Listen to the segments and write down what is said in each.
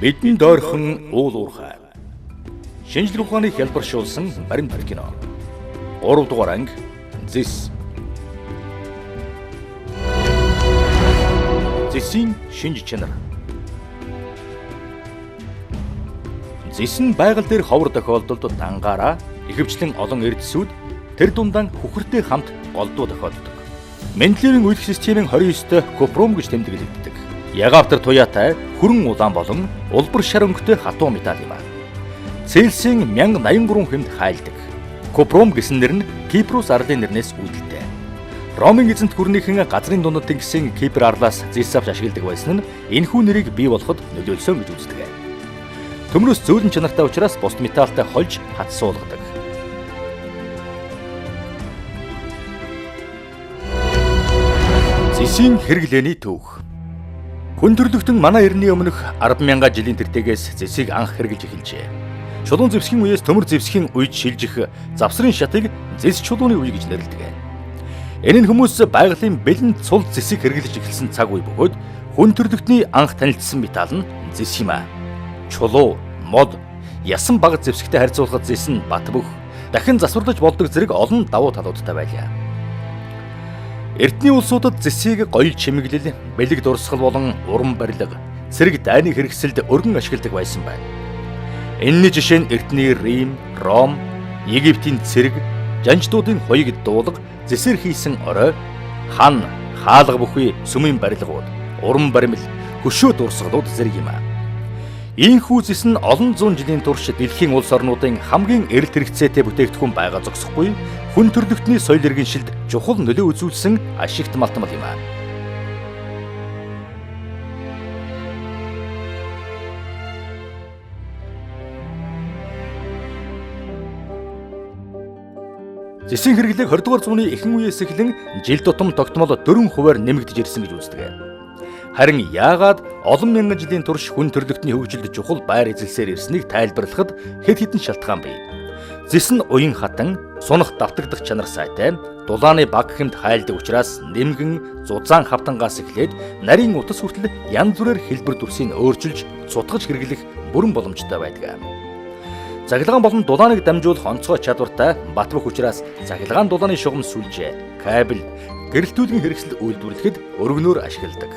Бидэнд ойрхон уурхай. Шинжлэх ухааны хялбаршуусан баримтат кино. 3 дугаар анги зис. Зисийн шинж чанар. Зис нь байгаль дээр ховор тохиолдолд дангаараа ихэвчлэн олон эрдэсүүд тэр дундаа хүхртэй хамт голдуу тохиолддог. Менделевийн үйлдэх системийн 29-т купрум гэж тэмдэглэгддэг. Ягавтар туяатай хүрэн улаан болон улбар шар өнгөтэй хатуу металл юм. Цельсийн 1083 хэмт хайлдаг. Купрум гэсэн нэр нь Кипрус арлын нэрнээс үүдэлтэй. Ромын эзэнт гүрнийхэн газрын дундад тэнгисэн Кипр арлаас зис авч ашигладаг байсан нь энэхүү нэрийг бий болгоход нөлөөлсөн гэж үздэг. Төмрөөс зөөлөн чанартай учраас бусд металлтай хольж хатсуулгадаг. Зисийн хэрэглээний түүх. Хүн төрлөختөн манай эртний өмнөх 10,000 жилийн тэртегээс зисийг анх хэрэглэж эхэлжээ. Чулуун зэвсгийн үеэс төмөр зэвсгийн үед шилжих завсрын шатыг зис чулууны үе гэж нэрлэдэг. Энэ нь хүмүүс байгалийн бэлэнд цул зисийг хэрэглэж эхэлсэн цаг үе бөгөөд хүн төрлөختний анх танилцсан металл нь зис юм аа. Чулуу, мод, ясан баг зэвсэгтэй харьцуулахад зис нь бат бөх, дахин засварлаж болдог зэрэг олон давуу талуудтай байлаа. Эртний улсуудад зисийг гоёл чимэглэл, бэлэг дурсгал болон уран барилга, цэрэг дайны хэрэгсэлд өргөн ашигладаг байсан байна. Энэний жишээ нь эртний Рим, Ром, Египтийн цэрэг, жанждуудын хоёрыг дуулга, зисээр хийсэн орой, хан, хаалга бүхий сүмийн барилгууд, уран баримл, хөшөө дурсгалууд зэрэг юм аа. Ийхүү зис нь олон зуун жилийн турш дэлхийн улс орнуудын хамгийн эрэлт хэрэгцээтэй бүтээгдэхүүн байгаа зогсохгүй хүн төрлөختний соёл иргэншилд чухал нөлөө үзүүлсэн ашигт малтмал юм аа. Зисийн хэрэглээг 20 дугаар зууны ихэнх үеэс эхлэн жил тутам тогтмол 4% нэмэгдэж ирсэн гэж үздэг. Харин яагаад олон мянган жилийн турш хүн төрлөختний хөгжилд чухал байр эзэлсээр ирснийг тайлбарлахад хэд хэдэн шалтгаан бий. Зис нь уян хатан, сунах давтагдах чанар сайтай, дулааны баг хэмт хайлдаг учраас нэмгэн зузаан хавтангаас эхлээд нарийн утас хүртэл янз бүрээр хэлбэр дүрсийг өөрчилж, цутгаж хэрэглэх бүрэн боломжтой байдаг. Цахилгаан болон дулааныг дамжуулах онцгой чадвартай бат бөх учраас цахилгаан дулааны шугам сүлжээ, кабель, гэрэлтүүлгийн хэрэгсэл үйлдвэрлэхэд өргөнөөр ашигладаг.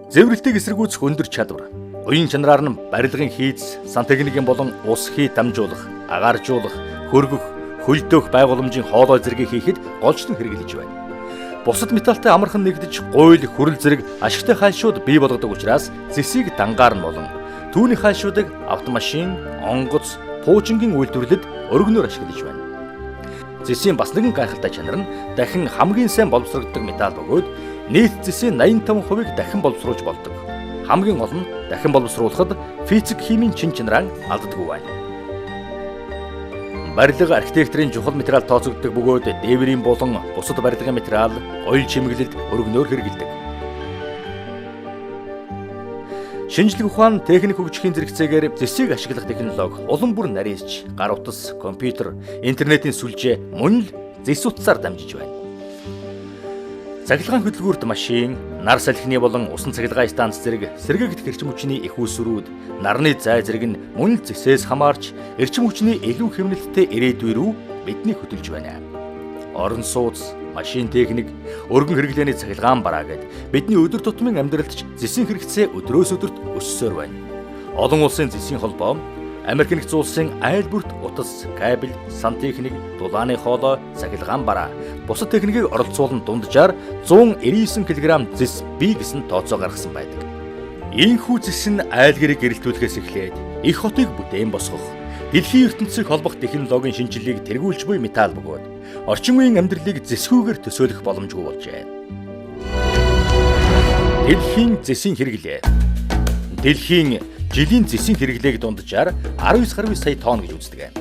Зэврэлтийг эсэргүүцэх өндөр чадвар, уян чанараар нь барилгын хийц, сан техникийн болон ус хий дамжуулах, агааржуулах, хөргөх, хөлдөөх байгууламжийн хоолой зэргийг хийхэд голчтон хэрэглэж байна. Бусад металлтай амархан нэгдэж, гуйл, хүрэл зэрэг ашигтай хайлшууд бий болгодог учраас зисийг дангаар нь болон түүний хайлшуудыг автомашин, онгоц, пуужингийн үйлдвэрлэлд өргөнөөр ашиглаж байна. Зисийн бас нэгэн гайхалтай чанар нь дахин хамгийн сайн боловсрогддог металл бөгөөд нийт зисийн 85%-ийг дахин боловсруулж болдог. Хамгийн гол нь дахин боловсруулахад физик химийн чин чанараа алддаггүй байна. Барилга архитектурын чухал материал тооцогддог бөгөөд дээврийн болон бусад барилгын материал оёл чимэглэлд өргөнөөр хэрэглэдэг. Шинжлэх ухаан техник хөгжихийн зэрэгцээгээр зисийг ашиглах технологи улам бүр нарийсч, гар утас, компьютер, интернетийн сүлжээ мөн л зис утсаар дамжиж байна. Цахилгаан хөдөлгүүрт машин, нар салхины болон усан цахилгаан станц зэрэг сэргээгдэх эрчим хүчний их усрүүд, нарны зай зэрэг нь мөн л зисээс хамаарч эрчим хүчний илүү хэмнэлттэй ирээдүй рүү бидний хөдөлж байна. Орон сууц, машин техник, өргөн хэрэглээний цахилгаан бараа гэд бидний өдөр тутмын амьдралд ч зисийн хэрэгцээ өдрөөс өдөрт өссөөр байна. Олон улсын зисийн холбоо Америк нэгдсэн улсын айл бүрт утас, кабель, сан техник, дулааны хоолой, цахилгаан бараа, бусад техникийг оролцуулан дунджаар 199 кг зис бий гэсэн тооцоо гаргасан байдаг. Ийхүү зис нь айл гэрийг гэрэлтүүлэхээс эхлээд их хотыг бүтээн босгох, дэлхийн ертөнцийг холбох технологийн шинжилгээг тэргүүлж буй металл бөгөөд орчин үеийн амьдралыг зисгүйгээр төсөөлөх боломжгүй болжээ. Дэлхийн зисийн хэрэглээ. Дэлхийн жилийн зисийн хэрэглээг дунджаар 19 сая тонн гэж үздэг.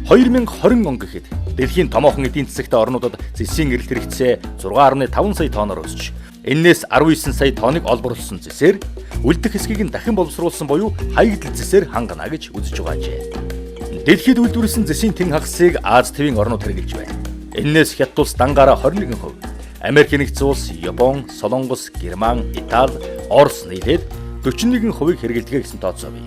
2020 он гэхэд дэлхийн томоохон эдийн засагтай орнуудад зисийн эрэлт хэрэгцээ 6.5 сая тонноор өсч, энээс 19 сая тонныг олборлсон зисээр үлдэх хэсгийг нь дахин боловсруулсан буюу хаягдл зисээр хангана гэж үзэж байгаажээ. Дэлхийд үйлдвэрлэсэн зэсийн тэн хагасыг Аз тивийн орнууд хэрэгжилж байна. Энээс Хятад улс дангаараа 21%, Америк нэгдсэн улс, Япон, Солонгос, Герман, Итали, Орос нийлээд 41% хэрэгэлдэг гэсэн тооцоо бий.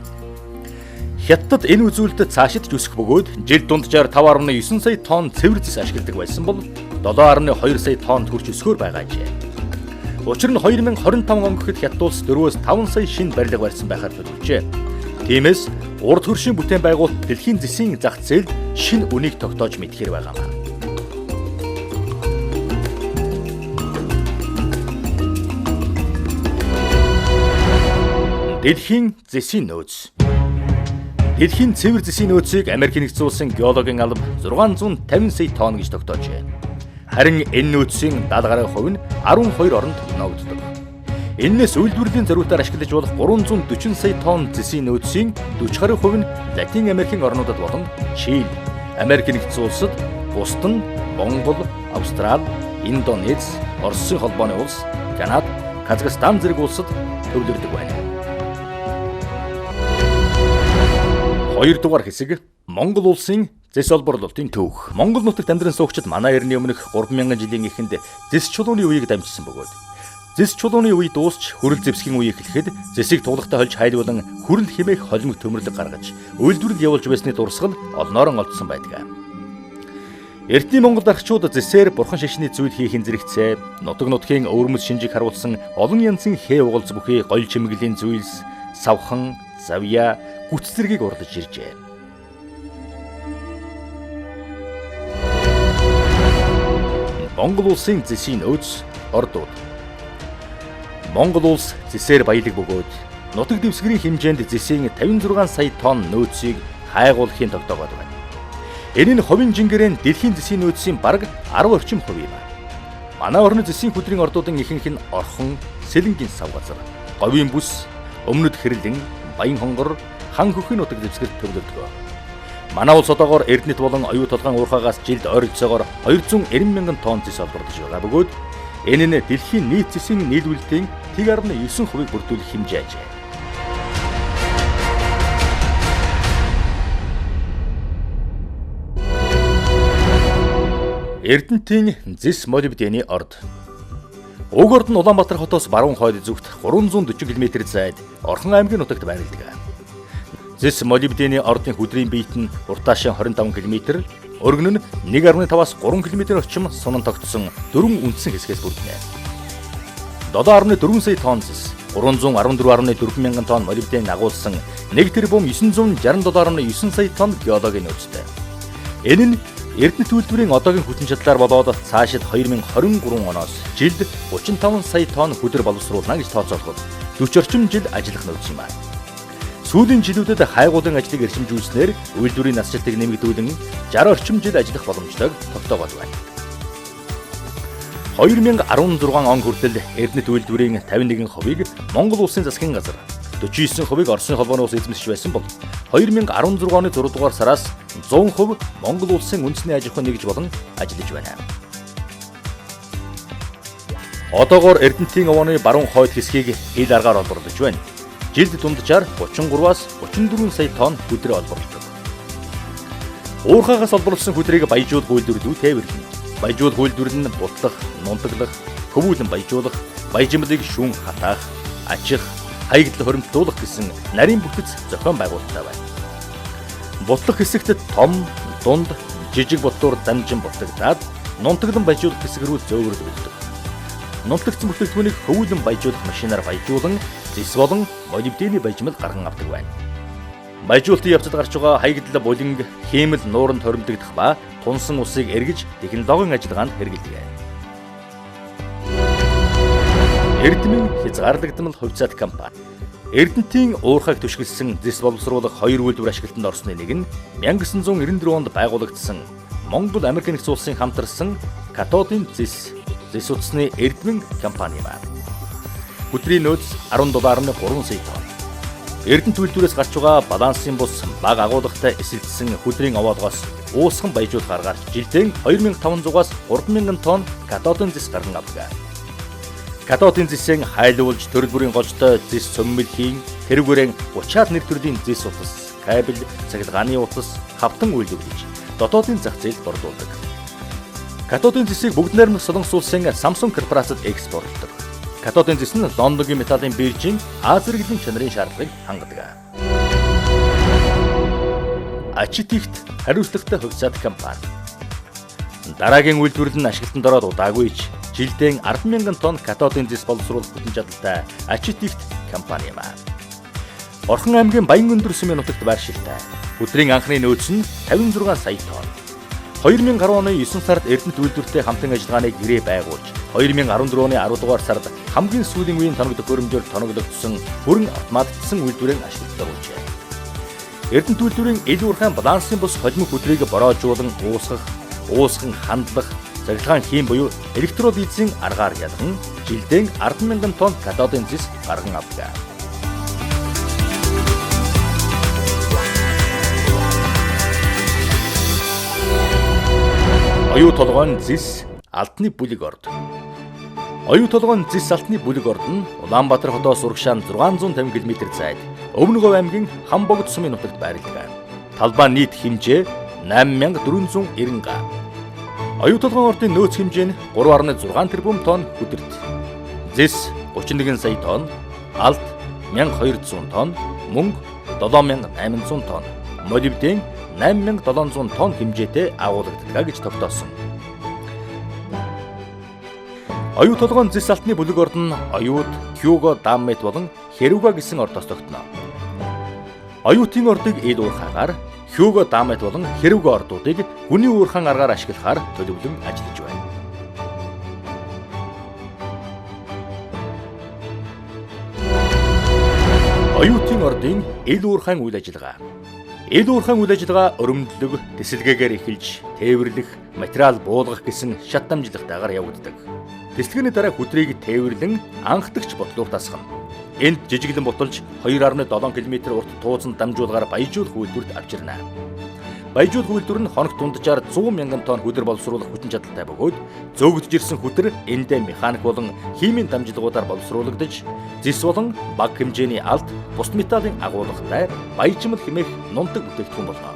Хятадд энэ үзүүлэлтэд цаашид өсөх бөгөөд жил дунджаар 5.9 сая тонн цэвэр зэс ашигладаг байсан бол 7.2 сая тоннд хүрч өсгөөр байгаажээ. Учир нь 2025 он гэхэд Хятад улс 4-5 сая шинэ барилга барьсан байхаар төлөвлөжээ. Тиймээс урд хөршийн бүтээн байгуулалт дэлхийн зэсийн зах зээлд шинэ үнийг тогтоож мэдхээр байгаамаа. Дэлхийн зэсийн нөөц. Дэлхийн цэвэр зэсийн нөөцийг Америк нэгдсэн улсын геологийн алба 650 сая тонн гэж тогтоожээ. Харин энэ нөөцийн 70% нь 12 оронд ногддог. Энээс үйлдвэрлэлийн зориутаар ашиглаж болох 340 сая тонн зэсийн нөөцийн 40% нь Латин Америкийн орнуудад болон Чили, Америк нэгдсэн улсад, бусад нь Монгол, Австрали, Индонез, Оросын холбооны улс, Канада, Казахстан зэрэг улсад төвлөрдөг байна. Хоёрдугаар хэсэг Монгол улсын зэс олборлолтын төвх. Монгол нутагт амьдран суугчид манай эртний өмнөх 3000 жилийн эхэнд зэс чулууны үеийг дамжсан бөгөөд зэс чулууны үе дуусч хүрэл зэвсгийн үе эхлэхэд зэсийг тулахтай хольж хайлуулан хүрэл хэмээх холимог төмөрлөг гаргаж үйлдвэрлэл явуулж байсны дурсгал олноорон олдсон байдаг. Эртний Монгол арчууд зэсээр бурхан шашны зүйл хийхин зэрэгцээ, нутаг нутгийн өвөрмөц шинжийг харуулсан олон янзын хээ угалз бүхий гол чимэглэлийн зүйлс, савхан, завья, гүц зэргийг урлаж иржээ. Монгол улсын зэсийн нөөц ордууд. Монгол улс зэсээр баялаг бөгөөд нутаг дэвсгэрийн хэмжээнд зэсийн 56 сая тонн нөөцийг хайгуулахын тогтоогоод байна. Энэ нь хувийн жингэрэн дэлхийн зэсийн нөөцийн бараг 10 орчим хувь юм. Манай орны зэсийн хөдрийн ордуудын ихэнх нь ойрхон, сэлэнгийн сав газар, говийн бүс, өмнөд хэрлэн, баян хонгор, хан хөхийн нутаг дэвсгэрт төвлөрдөг. Манай улс одоогоор Эрдэнэт болон оюу толгойн уурхайгаас жилд ойролцоогоор 290 мянган тонн зэс олборлож байгаа бөгөөд энэ нь дэлхийн нийт зэсийн нийлүүлэлтийн 1.9% бүрдүүлэх хэмжээ ажээ. Эрдэнэтийн зэс молибдены орд. Уг орд нь Улаанбаатар хотоос баруун хойд зүгт 340 км зайд Орхон аймгийн нутагт байрладаг. Зэс молибдены ордын хөдрийн биет нь уртаашаа 25 км, өргөн нь 1.5-аас 3 км орчим сунан тогтсон 4 үндсэн хэсгээс бүрдэнэ. 7.4 сая тонн зэс, 314.4 мянган тонн молибден агуулсан 1 тэрбум 967.9 сая тонн геологийн нөөцтэй. Энэ нь Эрдэнэт үйлдвэрийн одоогийн хүчин чадлаар болоод цаашид 2023 оноос жилд 35 сая тонн хөдөр боловсруулна гэж тооцоолоход 40 орчим жил ажиллах нөөц юм аа. Сүүлийн жилүүдэд хайгуулын ажлыг эрчимжүүлснээр үйлдвэрийн насжилтыг нэмэгдүүлэн 60 орчим жил ажиллах боломжтойг тогтоогоод байна. 2016 он хүртэл Эрдэнэт үйлдвэрийн 51%-ийг Монгол улсын засгийн газар, 49%-ийг Оросын холбооны улс эзэмшиж байсан бол 2016 оны 6 дугаар сараас 100% Монгол улсын үндэсний аж ахуйн нэгж болон ажиллаж байна. Одоогоор Эрдэнэтийн овооны баруун хойд хэсгийг хил аргаар олборлож байна. Жилд дунджаар 33-аас 34 сая тонн хөдрөө олборлдог. Уурхайгаас олборлсон хөдрийг баяжуулах үйлдвэрлэлүүд тээвэрлэнэ. Баяжуулах үйлдвэрлэл нь бутлах, нунтаглах, хөвүүлэн баяжуулах, баяжимлыг шүүн хатаах, ачих, хаягдлыг хоримтлуулах гэсэн нарийн бүтэц зохион байгуулалттай байна. Бутлах хэсэгт том, дунд, жижиг бутлуур дамжин бутлагдаад нунтаглан баяжуулах хэсэг рүү зөөвөрлөгддөг. Нунтагдсан бүтээгдэхүүнийг хөвүүлэн баяжуулах машинаар баяжуулан зэс болон молибдений баяжмал гарган авдаг байна. Баяжуулалтын явцад гарч байгаа хаягдл булинг, хиймэл нууранд хоримтлагдах ба тунсан усыг эргэж технологийн ажиллагаанд хэрэглэдэг. Эрдэмийн хязгаарлагдмал хувьцаат компани. Эрдэнэтийн уурхайг түшгэлсэн зэс боловсруулах хоёр үйлдвэр ашиглалтанд орсны нэг нь 1994 онд байгуулагдсан Монгол Америк нэгдсэн улсын хамтарсан катодын зэс утасны Эрдэмийн компани юм. Хөдрийн нөөц $10.3 сая тонн. Эрдэнэт үйлдвэрээс гарч байгаа балансын бус бага агуулгатай эсэлдсэн хөдрийн овоолгоос уусхан баяжуулах аргаар жилдээ 2500-аас 3000 тонн катодын зэс гарган авдаг. Катодын зэсийг хайлуулж төрөл бүрийн голжтой зэс цөммөлхийн тэрүүгээрэн 30-аад нэр төрлийн зэс утас кабель, цахилгааны утас, хавтан үйлдвэрлэж дотоодын зах зээлд борлуулдаг. Катодын зэсийг бүгд найрамдах Солонгос улсын Samsung корпорацид экспортлдог. Катодын зэс нь Лондонгийн металлын биржийн Аз зэрэглэлийн чанарын шаардлагыг хангадаг. Ачит ихт хариуцлагатай хувьцаат компани. Дараагийн үйлдвэрлэл нь ашиглалтанд ороод удаагүйч жилдээ 10,000 тонн катодын зэс боловсруулах бүтэн чадалтай ачит ихт компани юм аа. Орхон аймгийн Баян-Өндөр сүмийн нутагт байршилтай. Өдрийн анхны нөөц нь 56 сая тонн. 2010 оны 9 сард Эрдэнэт үйлдвэртэй хамтан ажиллагааныг гэрээ байгуулж, 2014 оны 10 дугаар сард хамгийн сүүлийн үеийн тоног төхөөрөмжөөр тоногдсон бүрэн автоматжсан үйлдвэрийг ашиглалтад оруулжээ. Эрдэнэт үйлдвэрийн ил уурхайн балансын бус холимог хөдрийг бороожуулан уусган хандлах, цахилгаан хийм буюу электролизийн аргаар ялган жилдээ 10,000 тонн катодын зэс гарган авдаг. Оюу толгойн зэс алтны бүлэг орд. Оюу толгойн зэс алтны бүлэг орд нь Улаанбаатар хотоос урагшаан 650 км зайд Өвнөгов аймгийн Хамбогд сумын нутагт байрлалтай. Талбай нийт хэмжээ 8490 га. Оюу толгойн ордын нөөц хэмжээ нь 3.6 тэрбум тонн хүдэрт. Зэс 31 сая тонн, алт 1200 тонн, мөнгө 7800 тонн, молибден 8700 тонн хэмжээтэй агуулгаддаг гэж тогтоосон. Оюу толгойн зэс алтны бүлэг орд нь оюут, хьюго даммет болон хэрүүга гэсэн ордоос тогтно. Оюутын ордыг ил уурхайгаар, хьюго даммет болон хэрүүга ордуудыг хүний уурхайн аргаар ашиглахаар төлөвлөн ажиллаж байна. Оюутын ордын ил уурхайн үйл ажиллагаа. Ил уурхайн үйл ажиллагаа өрөмдлөг, тесэлгээгээр эхэлж, тээвэрлэх, материал буулгах гэсэн шат дамжлагтайгаар явагддаг. Тэслэгээний дараа хүдрийг тээвэрлэн анхдагч бодлоор тасгана. Энд жижиглэн буталж 2.7 км урт тууцанд дамжуулгаар баяжуулах үйлдвэрт авчирна. Баяжуулах үйлдвэр нь хоногт дунджаар 100,000 тонн хүдэр боловсруулах хүчин чадалтай бөгөөд зөөгдөж ирсэн хүдэр эндээ механик болон химийн дамжлагуудаар боловсруулагдаж, зэс болон бага хэмжээний алт, бус металлын агуулгатай баяжмал хэмээх нунтаг бүтээгдэхүүн болно.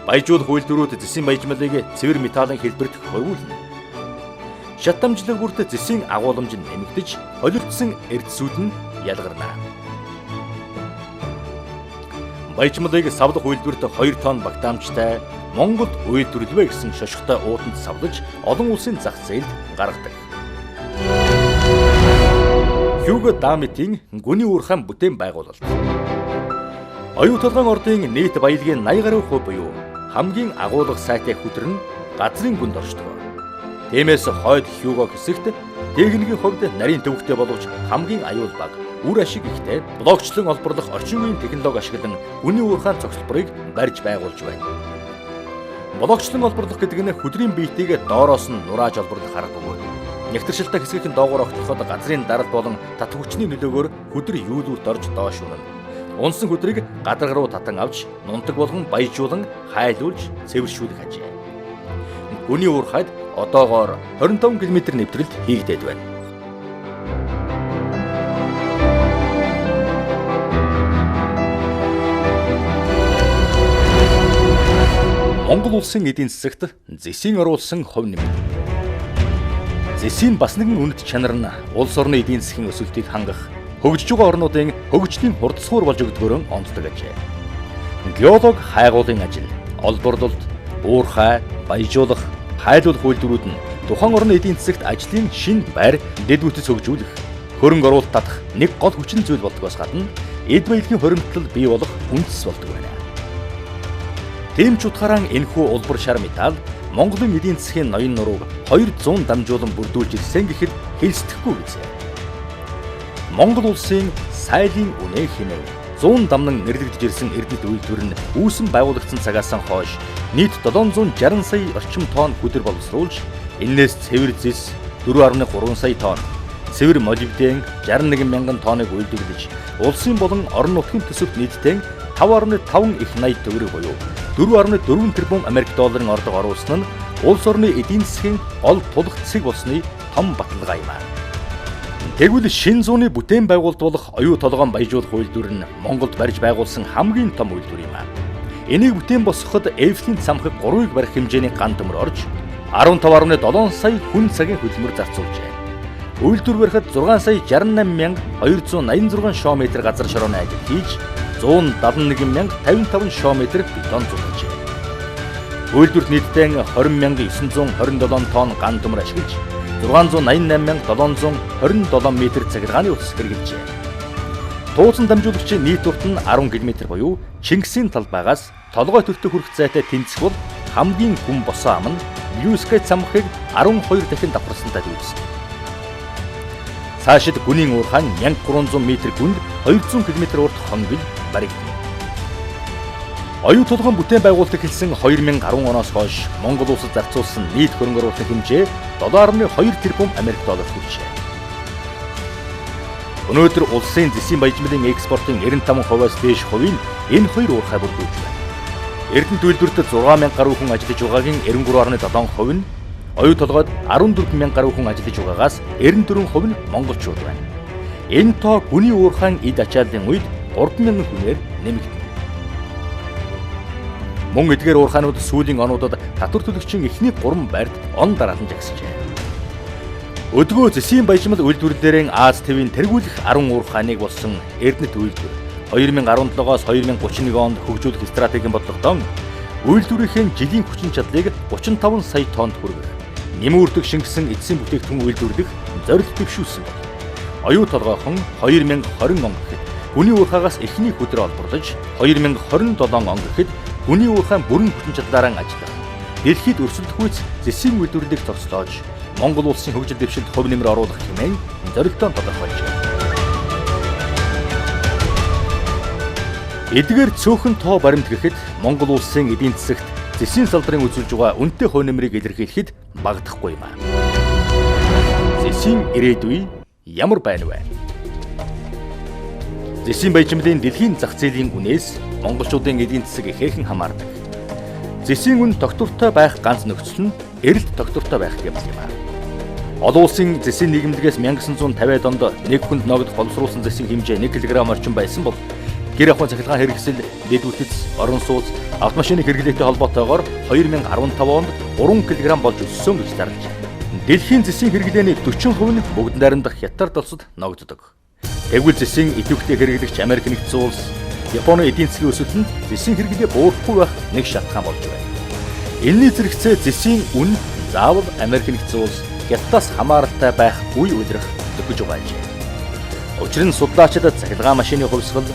Баяжуулах үйлдвэрүүд зэсийн баяжмалыг цэвэр металлын хэлбэрт хөвүүлнэ. Шат дамжлаг бүрт зэсийн агууламж нь нэмэгдэж, холилдсон эрдэсүүд нь ялгарна. Баяжмалыг савлах үйлдвэрт 2 тонн багтаамжтай Монголд үйлдвэрлэвэ гэсэн шошготой ууданд савлаж олон улсын зах зээлд гаргадаг. Хьюго даммитийн гүний уурхайн бүтээн байгуулалт. Оюу толгойн ордын нийт баялагын 80 гаруй хувь буюу хамгийн агуулга сайтай хүдэр нь газрын гүнд оршдог. Тиймээс хойд хьюго хэсэгт техникийн хувьд нарийн төвөгтэй боловч хамгийн аюул бага, үр ашиг ихтэй блокчлон олборлох орчин үеийн технологи ашиглан гүний уурхайн цогцлборыг барьж байгуулж байна. Блокчлон олборлох гэдэг нь хүдрийн биетийг доороос нь нурааж олборлох арга бөгөөд нягтршилтай хэсгийн доогоор огтлоход газрын дарал болон тат хүчний нөлөөгөөр хүдэр юулүрт орж доош унана. Унсан хүдрийг гадар руу татан авч нунтаг болгон баяжуулан хайлуулж цэвэршүүлэх ажээ. Гүний уурхайд одоогоор 25 км нэвтрэлт хийгдээд байна. Монгол улсын эдийн засагт зэсийн оруулсан хувь нэмэр. Зэсийн бас нэгэн үнэт чанар нь улс орны эдийн засгийн өсөлтийг хангах, хөгжиж байгаа орнуудын хөгжлийн хурдсуур болж өгдгөрөн онцлог ажээ. Геолог хайгуулын ажил, олборлолт, уурхай, баяжуулах, хайлуулах үйлдвэрүүд нь тухайн орны эдийн засагт ажлын шинэ байр дэд бүтц хөгжүүлэх, хөрөнгө оруулалт татах нэг гол хүчин зүйл болдгоос гадна эд баялагын хоригдлол бий болох үндэс болдог байна. Тийм ч утгаараа энэхүү улбар шар металл Монголын эдийн засгийн ноён нурууг 200 дамжуулан бүрдүүлж ирсэн гэхэд хэлсдэхгүй биз. Монгол улсын сайлын үнэ хэмээн 100 дамнан нэрлэгдэж ирсэн эрдэнэт үйлдвэр нь үүсэн байгуулагдсан цагаас хойш нийт 760 сая орчим тонн хүдэр боловсруулж, энээс цэвэр зэс 4.3 сая тонн, цэвэр молибден 61 мянган тонныг үйлдвэрлэж, улсын болон орон нутгийн төсөвт нийтдээ 5.5 их 80 төгрөг буюу 4.4 тэрбум Америк долларын орлого оруулсан нь улс орны эдийн засгийн гол тулах зэсэг болсны том баталгаа юм аа. Тэгвэл шинэ зууны бүтээн байгуулалт болох оюу толгоон баяжуулах үйлдвэр нь Монголд барьж байгуулсан хамгийн том үйлдвэр юм аа. Энийг бүтээн босгоход Эйфелийн цамхаг 3-ыг барих хэмжээний ган төмөр орж 15.7 сая хүн цагийн хөдөлмөр зарцуулжээ. Үйлдвэр барихад 6,68,286 шометр газар шорооны ажил хийж 171,055 шометр бетон зуржээ. Үйлдвэрт нийтдээ 20,927 тонн ган төмөр ашиглаж 688,727 метр цахилгааны утас хэрэгжилжээ. Туусан дамжуулагчийн нийт урт нь 10 км буюу Чингисийн талбайгаас толгой төртөг хүрэх зайтай тэнцэх бол хамгийн хүм босоо ам нь Блюскай цамхыг 12 дахин давхарсантай дүүцсэн. Цаашид гүнийн уурхай 1300 м гүнд 200 км урт хонгил баригдана. Оюу толгоон бүтээн байгуулалтыг хэлсэн 2010 оноос хойш Монгол улсад зарцуулсан нийт хөрөнгө оруулалтын хэмжээ 7.2 тэрбум Америк доллар хүрчээ. Өнөөдөр улсын зэсийн баяжмлын экспортын 95%-аас дээш хувийг энэ хоёр уурхай бүрдүүлж байна. Эрдэнэт үйлдвэрт 6000 гаруй хүн ажиллаж байгаагийн 93.7% нь оюу толгойд 14000 гаруй хүн ажиллаж байгаагаас 94% нь монголчууд байна. Энэ тоо гүний уурхайн эд ачааллын үед 3000 хүнээр нэмэгдэнэ. Мөн эдгээр уурхайнууд сүүлийн онуудад татвар төлөгчийн эхний 3 байрт он дараалан жагсжээ. Өдгөө зэсийн баяжмал үйлдвэрлэлээр Аз твийн тэргүүлэх 10 уурхайныг болсон Эрдэнэт үйлдвэр 2017-оос 2031 онд хөгжүүлэх стратегийн бодлоготой үйлдвэрийн жилийн хүчин чадлыг 35 сая тоннд хүргэх, нэмүүрдэг шингэсэн эдийн бүтээгдэхүүн үйлдвэрлэх зорилт дэвшүүлсэн байна. Оюу толгойхон 2020 он гэхэд гүний уурхайгаас эхний хөдөр олборлож 2027 он гэхэд гүний уурхайн бүрэн хүчин чадлаараа ажиллах, дэлхийд өрсөлдөх үйс зэсийн үйлдвэрлэлийг цогцлоож Монгол улсын хөгжил дэвшилд хувь нэмэр оруулах хэмээн зорилтоо тодорхойлжээ. Эдгээр цөөхөн тоо баримт гэхэд Монгол улсын эдийн засагт зэсийн салбарын үзүүлж байгаа үнэтэй хувь нэмрийг илэрхийлэхэд багдахгүй юм аа. Зэсийн ирээдүй ямар байна вэ? Зэсийн баяжмлын дэлхийн зах зээлийн үнээс монголчуудын эдийн засаг ихээхэн хамаардаг. Зэсийн үн тогтвортой байх ганц нөхцөл нь эрэлт тогтвортой байх юм аа. Олон улсын зэсийн нийгэмлэгээс 1950-ад онд нэг хүнд ногд боловсруулсан зэсийн хэмжээ 1 кг орчим байсан бол гэр ахуйн цахилгаан хэрэгсэл, дэд үтц, орон сууц, автомашины хэрэглээтэй холбоотойгоор 2015 онд 3 кг болж өссөн гэж зарлжээ. Дэлхийн зэсийн хэрэглээний 40% нь бүгд найрамдах Хятад улсад ногддог. Тэгвэл зэсийн идэвхтэй хэрэглэгч Америк нэгдсэн улс, Японы эдийн засгийн өсөлт нь зэсийн хэрэглээ буурахгүй байх нэг шалтгаан болж байна. Энэний зэрэгцээ зэсийн үн заавал Америк нэгдсэн улс Хятадаас хамааралтай байх үе үлрэх төгөж байжээ. Учир нь судлаачид цахилгаан машины хувьсгал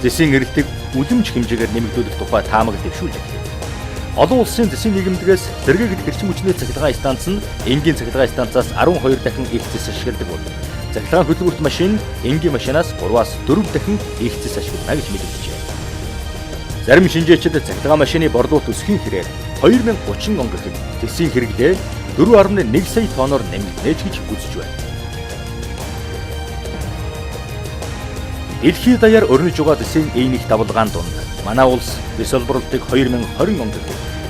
зэсийн эрэлтийг үлэмж хэмжээгээр нэмэгдүүлэх тухай таамаг дэвшүүлжээ. Олон улсын зэсийн нийгэмлэгээс сэргээгдэх эрчим хүчний цахилгаан станц нь энгийн цахилгаан станцаас 12 дахин их зэс ашигладаг бол цахилгаан хөдөлгөөрт машин энгийн машинаас 3-аас 4 дахин их зэс ашиглана гэж мэдэгджээ. Зарим шинжээчид цахилгаан машины борлуулалт өсөхийн хэрээр 2030 он гэхэд зэсийн хэрэглээ 4.1 сая тонноор нэмэгдэнэ гэж үзэж байна. Дэлхийд даяар өрнөж байгаа зэсийн эйних давалгаан донд манай улс зэс олборлолтыг 2020 онд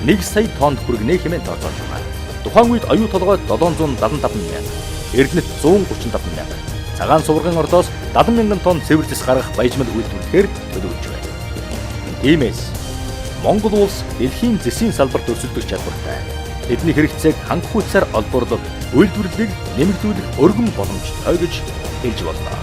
1 сая тоннд хүргэнэ хэмээн тооцоолж байна. Тухайн үед оюу толгойд 775 мянга, Эрдэнэт 135 мянга, цагаан суврагын ордоос 70 мянган тонн цэвэр зэс гаргах баяжмал үйлдвэрлэхээр төлөвлөж байна. Тиймээс Монгол улс дэлхийн зэсийн салбарт өрсөлдөх чадвартай. Тэдний хэрэгцээг хангах хүчээр олборлол үйлдвэрлэлийг нэмэгдүүлэх өргөн боломжтой гэж хэлж болно.